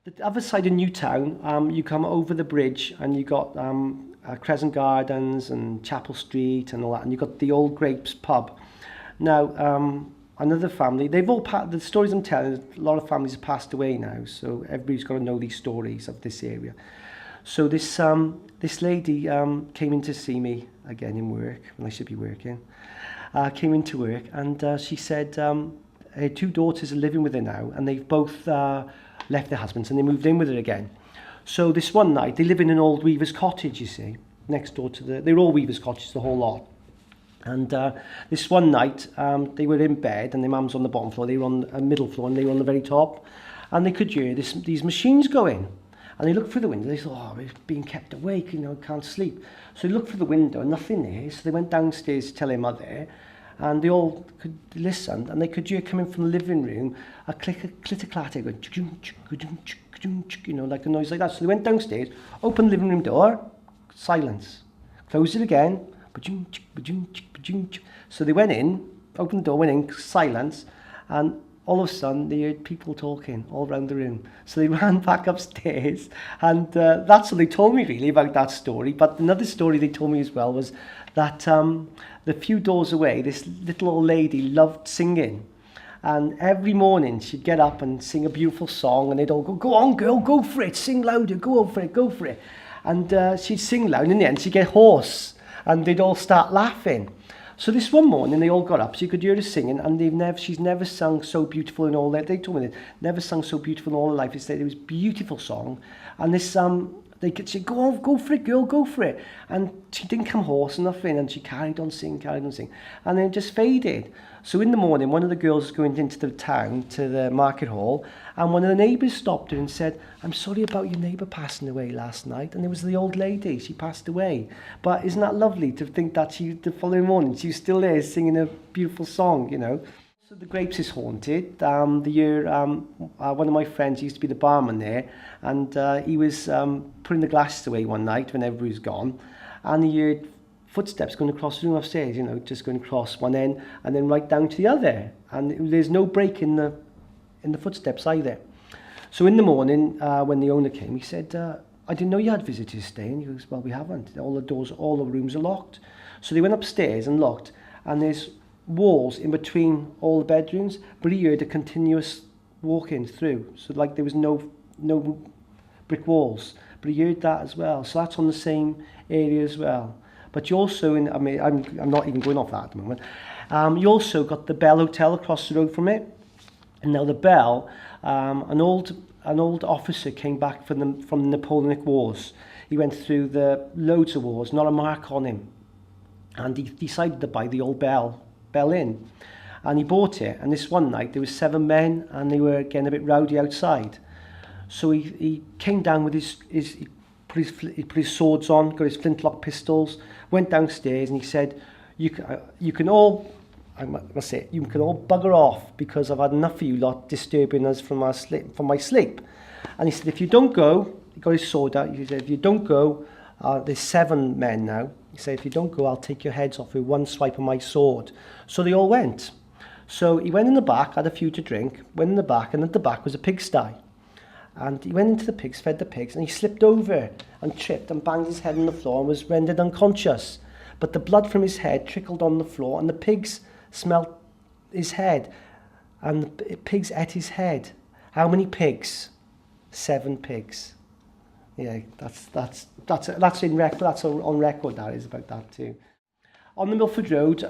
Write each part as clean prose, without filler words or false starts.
The other side of Newtown, you come over the bridge and you got Crescent Gardens and Chapel Street and all that, and you got the Old Grapes pub. Now, another family, they've all the stories I'm telling, a lot of families have passed away now, so everybody's got to know these stories of this area. So this lady came in to see me again in work when I should be working. Came into work and she said her two daughters are living with her now, and they've both left their husbands and they moved in with her again. So this one night, they live in an old weaver's cottage, you see, next door to they're all weaver's cottages, the whole lot. And this one night, they were in bed and their mum's on the bottom floor, they were on the middle floor and they were on the very top. And they could hear these machines going. And they looked through the window, they thought, oh, we're being kept awake, you know, can't sleep. So they looked through the window and nothing there, so they went downstairs to tell their mother, and they all could listen, and they could hear coming from the living room a clitter-clatter going, you know, like a noise like that. So they went downstairs, opened the living room door, silence. Closed it again, so they went in, opened the door, went in, silence, and all of a sudden they heard people talking all around the room. So they ran back upstairs, and that's what they told me really about that story. But another story they told me as well was that the few doors away, this little old lady loved singing. And every morning she'd get up and sing a beautiful song, and they'd all go on girl, go for it, sing louder, go for it, go for it. And she'd sing loud, and in the end she'd get hoarse, and they'd all start laughing. So this one morning they all got up, so you could hear her singing, and she's never sung so beautiful in all their, they told me they never sung so beautiful in all her life. They said it was a beautiful song, and this they could say, go on, go for it, girl, go for it. And she didn't come hoarse or nothing, and she carried on singing, and then it just faded. So in the morning, one of the girls was going into the town, to the market hall, and one of the neighbours stopped her and said, I'm sorry about your neighbour passing away last night. And it was the old lady, she passed away. But isn't that lovely to think that the following morning, she was still there singing a beautiful song, you know. So the Grapes is haunted. One of my friends used to be the barman there, and he was putting the glasses away one night when everybody was gone, and he heard footsteps going across the room upstairs, you know, just going across one end and then right down to the other, and there's no break in the footsteps either. So in the morning, when the owner came, he said, I didn't know you had visitors staying. He goes, well, we haven't. All the doors, all the rooms are locked. So they went upstairs and looked, and there's walls in between all the bedrooms, but he heard a continuous walking through. So like there was no brick walls, but he heard that as well. So that's on the same area as well. But you also, I mean, I'm not even going off that at the moment. You also got the Bell Hotel across the road from it. And now the Bell, an old officer came back from the Napoleonic Wars. He went through loads of wars, not a mark on him. And he decided to buy the old Bell Inn. And he bought it. And this one night, there was 7 men, and they were getting a bit rowdy outside. So he came down with he put his swords on, got his flintlock pistols, went downstairs, and he said, you can all bugger off, because I've had enough of you lot disturbing us from my sleep. And he said, if you don't go, he got his sword out, he said, if you don't go, there's 7 men now. He said, if you don't go, I'll take your heads off with one swipe of my sword. So they all went. So he went in the back, had a few to drink, went in the back, and at the back was a pigsty. And he went into the pigs, fed the pigs, and he slipped over and tripped and banged his head on the floor and was rendered unconscious. But the blood from his head trickled on the floor, and the pigs smelt his head, and the pigs ate his head. How many pigs? 7 pigs. Yeah, that's in record. That's on record. That is about that too. On the Milford Road,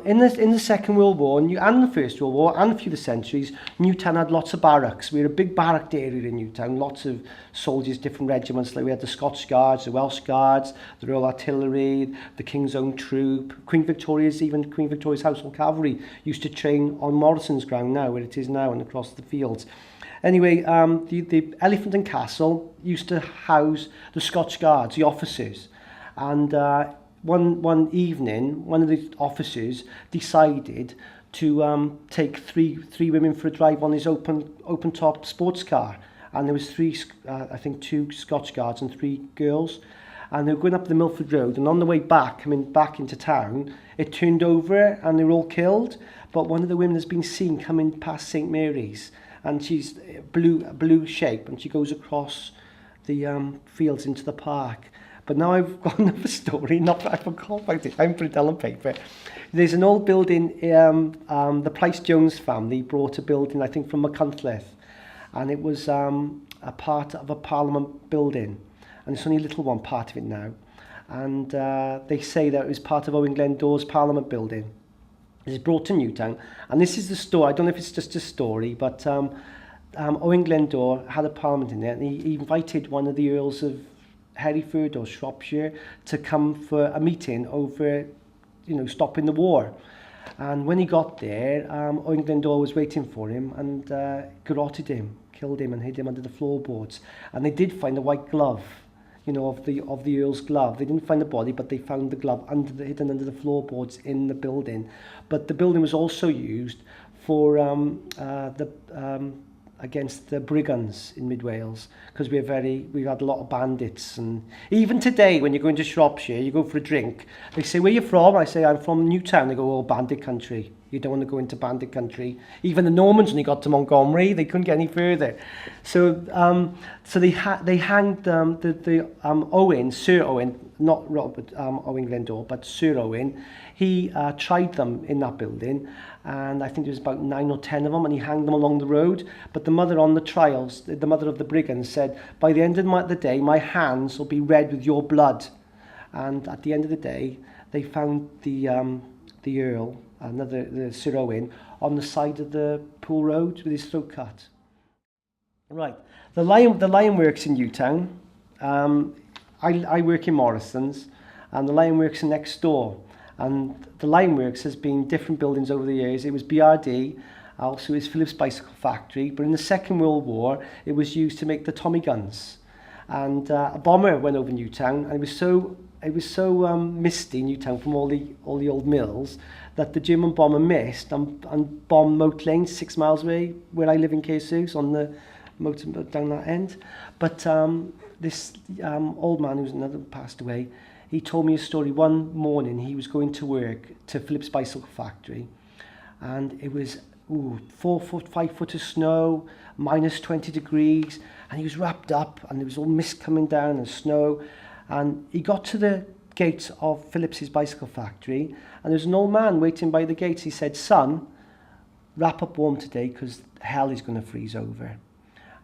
in the Second World War and the First World War and a few of the centuries, Newtown had lots of barracks. We had a big barrack area in Newtown, lots of soldiers, different regiments. Like we had the Scots Guards, the Welsh Guards, the Royal Artillery, the King's Own Troop, Queen Victoria's Household Cavalry used to train on Morrisons ground now, where it is now, and across the fields. Anyway, the Elephant and Castle used to house the Scots Guards, the officers, and one evening, one of the officers decided to take three women for a drive on his open top sports car, and there was 2 Scotch Guards and 3 girls, and they were going up the Milford Road, and on the way back, coming back into town, it turned over and they were all killed. But one of the women has been seen coming past St Mary's, and she's blue shape, and she goes across the fields into the park. But now I've got another story, I forgot about it, I haven't put it down on paper. There's an old building, the Price-Jones family brought a building, I think, from Machynlleth, and it was a part of a Parliament building, and it's only a little one part of it now. And they say that it was part of Owen Glendower's Parliament building. It's brought to Newtown, and this is the story. I don't know if it's just a story, but Owen Glendower had a Parliament in there, and he invited one of the Earls of Hereford or Shropshire to come for a meeting over, stopping the war. And when he got there, Owen Glendower was waiting for him and garroted him, killed him, and hid him under the floorboards. And they did find a white glove, of the Earl's glove. They didn't find the body, but they found the glove hidden under the floorboards in the building. But the building was also used for against the brigands in Mid Wales, because we had a lot of bandits. And even today, when you go into Shropshire, you go for a drink, they say, "Where you from?" I say, "I'm from Newtown." They go, "Oh, bandit country. You don't want to go into bandit country." Even the Normans, when they got to Montgomery, they couldn't get any further. So they hanged Owen, Sir Owen, not Robert Owen Glendower, but Sir Owen. He tried them in that building, and I think there was about 9 or 10 of them, and he hanged them along the road. But the mother on the trials, the mother of the brigands, said, "By the end of the day, my hands will be red with your blood." And at the end of the day, they found the Earl, the Sir Owen, on the side of the Pool Road with his throat cut. Right, the Lion Works in Newtown. I work in Morrisons, and the Lion Works are next door. And the Lion Works has been different buildings over the years. It was BRD, also it was Phillips Bicycle Factory, but in the Second World War, it was used to make the Tommy guns. And a bomber went over Newtown, and it was so misty, Newtown, from all the old mills, that the German bomber missed and bombed Moat Lane 6 miles away, where I live in Caersews, on the motor down that end. But this old man, who's another passed away, he told me a story. One morning he was going to work to Phillips Bicycle Factory, and it was 4 foot, 5 foot of snow, minus 20 degrees, and he was wrapped up, and there was all mist coming down and snow. And he got to the gate of Phillips's bicycle factory, and there was an old man waiting by the gates. He said, "Son, wrap up warm today, because hell is going to freeze over."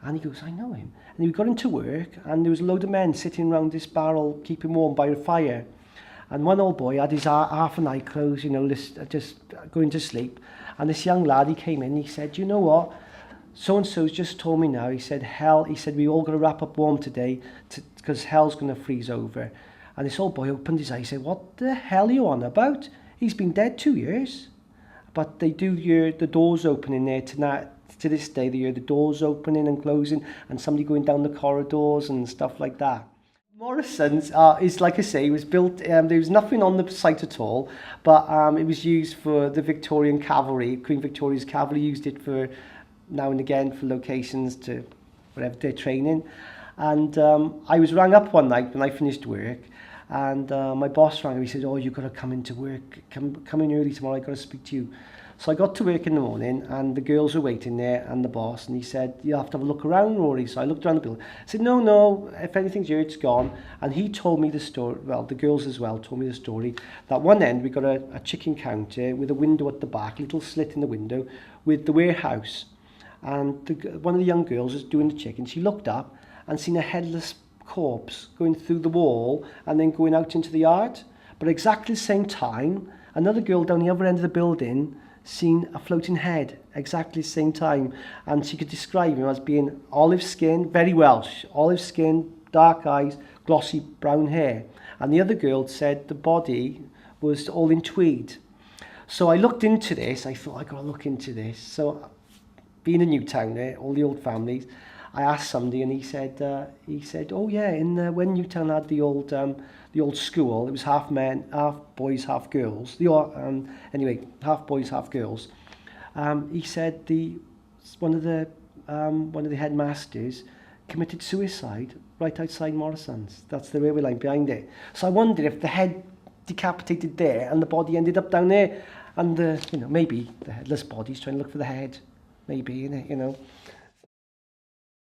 And he goes, "I know him." And he got into work, and there was a load of men sitting around this barrel, keeping warm by a fire. And one old boy had his half an eye closed, just going to sleep. And this young lad, he came in, he said, "You know what? So-and-so's just told me now." He said, "We all got to wrap up warm today, because hell's going to freeze over." And this old boy opened his eyes, he said, "What the hell are you on about? He's been dead 2 years." But they do hear the doors opening there tonight. To this day, they hear the doors opening and closing, and somebody going down the corridors and stuff like that. Morrisons is, like I say, it was built, there was nothing on the site at all, but it was used for the Victorian cavalry. Queen Victoria's cavalry used it for now and again for locations to whatever their training. And I was rang up one night when I finished work, and my boss rang me. He said, "Oh, you've got to come into work. Come in early tomorrow. I've got to speak to you." So I got to work in the morning, and the girls were waiting there, and the boss, and he said, "You have to have a look around, Rory." So I looked around the building. I said, No, if anything's here, it's gone. And he told me the story, well, the girls as well told me the story, that one end we got a chicken counter with a window at the back, a little slit in the window, with the warehouse. And one of the young girls was doing the chicken. She looked up and seen a headless corpse going through the wall and then going out into the yard. But exactly the same time, another girl down the other end of the building seen a floating head, exactly the same time, and she could describe him as being olive skin, very Welsh, olive skin, dark eyes, glossy brown hair. And the other girl said the body was all in tweed. So I looked into this. I thought, I got to look into this. So being a Newtown there, all the old families, I asked somebody, and he said, "Oh yeah, when Newtown had the old school, it was half men, half boys, half girls. Anyway, half boys, half girls." He said one of the headmasters committed suicide right outside Morrisons. That's the railway line behind it. So I wondered if the head decapitated there and the body ended up down there, and maybe the headless body's trying to look for the head. maybe, innit, you know.